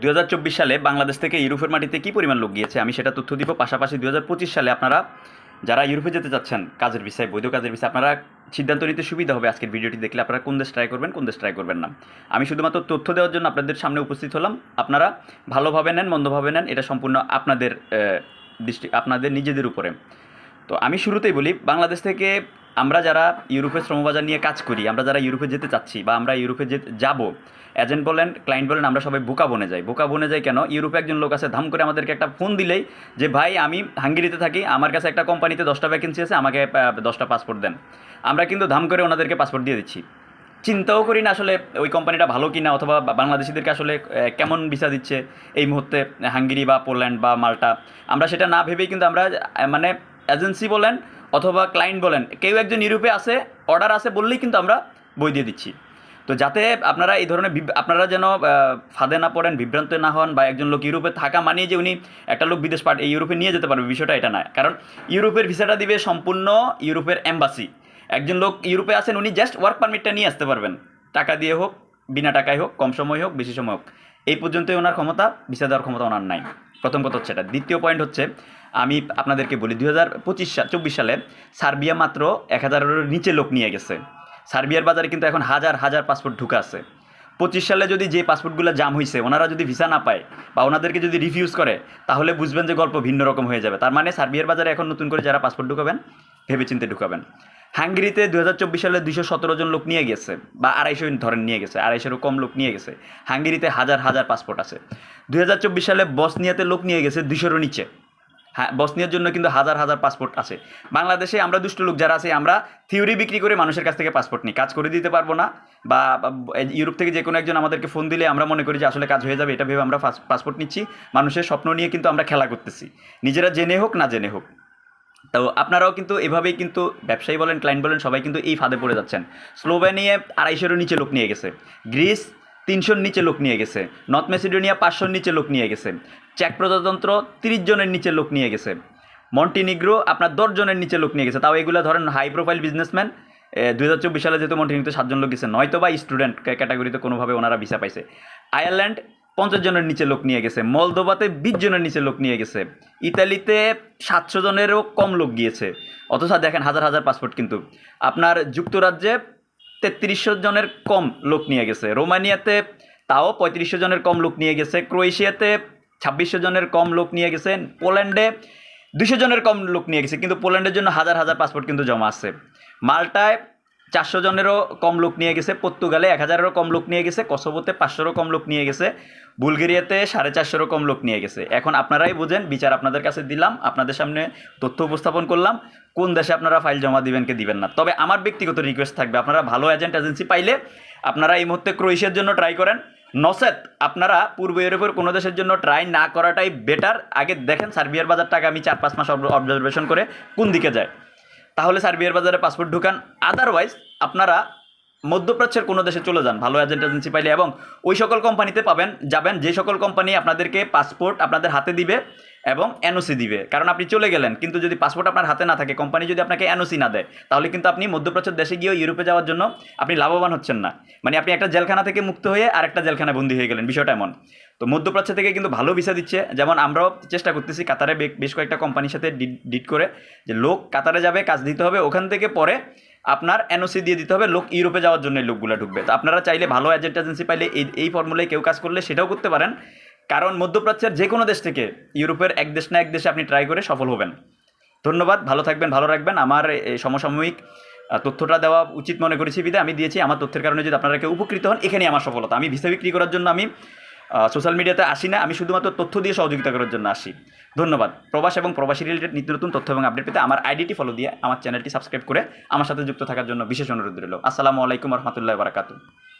2024 সালে বাংলাদেশ থেকে ইউরোপের মাটিতে কী পরিমাণ লোক গিয়েছে আমি সেটা তথ্য দিব। পাশাপাশি 2025 সালে আপনারা যারা ইউরোপে যেতে চাচ্ছেন কাজের ভিসায়, বৈধ কাজের ভিসায়, আপনারা সিদ্ধান্ত নিতে সুবিধা হবে আজকের ভিডিওটি দেখলে। আপনারা কোন দেশ ট্রাই করবেন, কোন দেশ ট্রাই করবেন না। আমি শুধুমাত্র তথ্য দেওয়ার জন্য আপনাদের সামনে উপস্থিত হলাম। আপনারা ভালোভাবে নেন, মন্দভাবে নেন, এটা সম্পূর্ণ আপনাদের আপনাদের নিজেদের উপরে। তো আমি শুরুতেই বলি, বাংলাদেশ থেকে আমরা যারা ইউরোপের শ্রমবাজার নিয়ে কাজ করি, আমরা যারা ইউরোপে যেতে চাচ্ছি বা আমরা ইউরোপে যাব, এজেন্ট বলেন, ক্লায়েন্ট বলেন, আমরা সবাই বোকা বনে যাই। বোকা বনে যাই কেন? ইউরোপে একজন লোক আছে, ধাম করে আমাদেরকে একটা ফোন দিলেই যে ভাই আমি হাঙ্গেরিতে থাকি, আমার কাছে একটা কোম্পানিতে 10টা ভ্যাকেন্সি আছে, আমাকে 10টা পাসপোর্ট দেন। আমরা কিন্তু ধাম করে ওনাদেরকে পাসপোর্ট দিয়ে দিচ্ছি। চিন্তাও করি না আসলে ওই কোম্পানিটা ভালো কিনা, অথবা বাংলাদেশিদেরকে আসলে কেমন ভিসা দিচ্ছে এই মুহূর্তে হাঙ্গেরি বা পোল্যান্ড বা মাল্টা। আমরা সেটা না ভেবেই কিন্তু আমরা মানে এজেন্সি বলেন অথবা ক্লায়েন্ট বলেন, কেউ একজন ইউরোপে আসে, অর্ডার আছে বললেই কিন্তু আমরা বই দিয়ে দিচ্ছি। তো যাতে আপনারা এই ধরনের আপনারা যেন ফাঁদে না পড়েন, বিভ্রান্ত না হন, বা একজন লোক ইউরোপে থাকা মানিয়ে যে উনি একটা লোক বিদেশ ইউরোপে নিয়ে যেতে পারবে, বিষয়টা এটা নয়। কারণ ইউরোপের ভিসাটা দিবে সম্পূর্ণ ইউরোপের এম্বাসি। একজন লোক ইউরোপে আসেন, উনি জাস্ট ওয়ার্ক পারমিটটা নিয়ে আসতে পারবেন, টাকা দিয়ে হোক, বিনা টাকায় হোক, কম সময় হোক, বেশি সময় হোক, এই পর্যন্তই ওনার ক্ষমতা। ভিসা দেওয়ার ক্ষমতা ওনার নাই। প্রথম কথা হচ্ছে এটা। দ্বিতীয় পয়েন্ট হচ্ছে, আমি আপনাদেরকে বলি 2024 সালে সার্বিয়া মাত্র 1000-এর নিচে লোক নিয়ে গেছে। সার্বিয়ার বাজারে কিন্তু এখন হাজার হাজার পাসপোর্ট ঢুকে আছে। 25 সালে যদি যে পাসপোর্টগুলো জাম হয়েছে, ওনারা যদি ভিসা না পায় বা ওনাদেরকে যদি রিফিউজ করে, তাহলে বুঝবেন যে গল্প ভিন্ন রকম হয়ে যাবে। তার মানে সার্বিয়ার বাজারে এখন নতুন করে যারা পাসপোর্ট ঢুকাবেন, ভেবেচিন্তে ঢুকাবেন। হাঙ্গেরিতে 2024 সালে 217 জন লোক নিয়ে গেছে, বা 250 ধরেন নিয়ে গেছে, 250-এরও কম লোক নিয়ে গেছে। হাঙ্গেরিতে হাজার হাজার পাসপোর্ট আছে। 2024 সালে বসনিয়াতে লোক নিয়ে গেছে 200-এরও নিচে। হ্যাঁ, বসনিয়ার জন্য কিন্তু হাজার হাজার পাসপোর্ট আছে। বাংলাদেশে আমরা দুষ্ট লোক যারা আছে, আমরা থিওরি বিক্রি করে মানুষের কাছ থেকে পাসপোর্ট নিই, কাজ করে দিতে পারবো না। বা ইউরোপ থেকে যে কোনো একজন আমাদেরকে ফোন দিলে আমরা মনে করি যে আসলে কাজ হয়ে যাবে, এটা ভেবে আমরা পাসপোর্ট নিচ্ছি। মানুষের স্বপ্ন নিয়ে কিন্তু আমরা খেলা করতেছি, নিজেরা জেনে হোক না জেনে হোক। তো আপনারাও কিন্তু এভাবেই কিন্তু ব্যবসায়ী বলেন, ক্লায়েন্ট বলেন, সবাই কিন্তু এই ফাঁদে পড়ে যাচ্ছেন। স্লোভেনিয়া 250-এরও নিচে লোক নিয়ে গেছে। গ্রিস 300-র নিচে লোক নিয়ে গেছে। নর্থ মেসিডোনিয়া 500-র নিচে লোক নিয়ে গেছে। চেক প্রজাতন্ত্র 30 জনের নিচে লোক নিয়ে গেছে। মন্টিনিগ্রো আপনার 10 জনের নিচে লোক নিয়ে গেছে। তাও এগুলো ধরেন হাই প্রোফাইল বিজনেসম্যান। 2024 সালে যেহেতু মন্টিনিগ্রোতে 7 জন লোক গেছে, নয়তো বা স্টুডেন্ট ক্যাটাগরিতে কোনোভাবে ওনারা ভিসা পাইছে। আয়ারল্যান্ড 50 জনের নিচে লোক নিয়ে গেছে। মলদোভাতে 20 জনের নিচে লোক নিয়ে গেছে। ইতালিতে 700 জনেরও কম লোক গিয়েছে। অথচ দেখেন হাজার হাজার পাসপোর্ট। কিন্তু আপনার যুক্তরাজ্যে 3300 জনের কম লোক নিয়ে গেছে। রোমানিয়াতে তাও 3500 জনের কম লোক নিয়ে গেছে। ক্রোয়েশিয়াতে 2600 জনের কম লোক নিয়ে গেছে। পোল্যান্ডে 200 জনের কম লোক নিয়ে গেছে, কিন্তু পোল্যান্ডের জন্য হাজার হাজার পাসপোর্ট কিন্তু জমা আছে। মাল্টায় 400 জনেরও কম লোক নিয়ে গেছে। পর্তুগালে 1000-এরও কম লোক নিয়ে গেছে। কসোভোতে 500-রও কম লোক নিয়ে গেছে। বুলগেরিয়াতে 450-রও কম লোক নিয়ে গেছে। এখন আপনারাই বুঝেন, বিচার আপনাদের কাছে দিলাম, আপনাদের সামনে তথ্য উপস্থাপন করলাম, কোন দেশে আপনারা ফাইল জমা দিবেন কি দিবেন না। তবে আমার ব্যক্তিগত রিকোয়েস্ট থাকবে, আপনারা ভালো এজেন্সি পাইলে আপনারা এই মুহূর্তে ক্রোয়েশিয়ার জন্য ট্রাই করেন। নসেত আপনারা পূর্ব ইউরোপের কোনো দেশের জন্য ট্রাই না করাটাই বেটার। আগে দেখেন সার্বিয়ার বাজারটা আগামী 4-5 মাস অবজারভেশন করে কোন দিকে যায়, তাহলে সার্বিয়ার বাজারে পাসপোর্ট ঢুকান। আদারওয়াইজ আপনারা মধ্যপ্রাচ্যের কোনো দেশে চলে যান ভালো এজেন্সি পাইলে, এবং ওই সকল কোম্পানিতে যাবেন যে সকল কোম্পানি আপনাদেরকে পাসপোর্ট আপনাদের হাতে দিবে এবং এনওসি দিবে। কারণ আপনি চলে গেলেন, কিন্তু যদি পাসপোর্ট আপনার হাতে না থাকে, কোম্পানি যদি আপনাকে এনওসি না দেয়, তাহলে কিন্তু আপনি মধ্যপ্রাচ্যের দেশে গিয়েও ইউরোপে যাওয়ার জন্য আপনি লাভবান হচ্ছেন না। মানে আপনি একটা জেলখানা থেকে মুক্ত হয়ে আরেকটা জেলখানায় বন্দী হয়ে গেলেন, বিষয়টা এমন। তো মধ্যপ্রাচ্য থেকে কিন্তু ভালো ভিসা দিচ্ছে। যেমন আমরাও চেষ্টা করতেছি কাতারে বেশ কয়েকটা কোম্পানির সাথে ডিট করে, যে লোক কাতারে যাবে, কাজ দিতে হবে, ওখান থেকে পরে আপনার এনওসি দিয়ে দিতে হবে, লোক ইউরোপে যাওয়ার জন্য লোকগুলো ঢুকবে। তো আপনারা চাইলে ভালো এজেন্সি পাইলে এই ফর্মুলায় কেউ কাজ করলে সেটাও করতে পারেন। কারণ মধ্যপ্রাচ্যের যে কোনো দেশ থেকে ইউরোপের এক দেশ না এক দেশে আপনি ট্রাই করে সফল হবেন। ধন্যবাদ, ভালো থাকবেন, ভালো রাখবেন। আমার এই সমসাময়িক তথ্যটা দেওয়া উচিত মনে করেছি বিধায় আমি দিয়েছি। আমার তথ্যের কারণে যদি আপনারা কেউ উপকৃত হন, এখানেই আমার সফলতা। আমি ভিসা বিক্রি করার জন্য আমি সোশ্যাল মিডিয়াতে আসি না, আমি শুধুমাত্র তথ্য দিয়ে সহযোগিতা করার জন্য আসি। ধন্যবাদ। প্রবাস এবং প্রবাসী রিলেটেড নিত্য নতুন তথ্য এবং আপডেট পেতে আমার আইডিটি ফলো দিয়ে আমার চ্যানেলটি সাবস্ক্রাইব করে আমার সাথে যুক্ত থাকার জন্য বিশেষ অনুরোধ রইল। আসসালামু আলাইকুম রহমতুল্লাহি ওয়া বারাকাতুহু।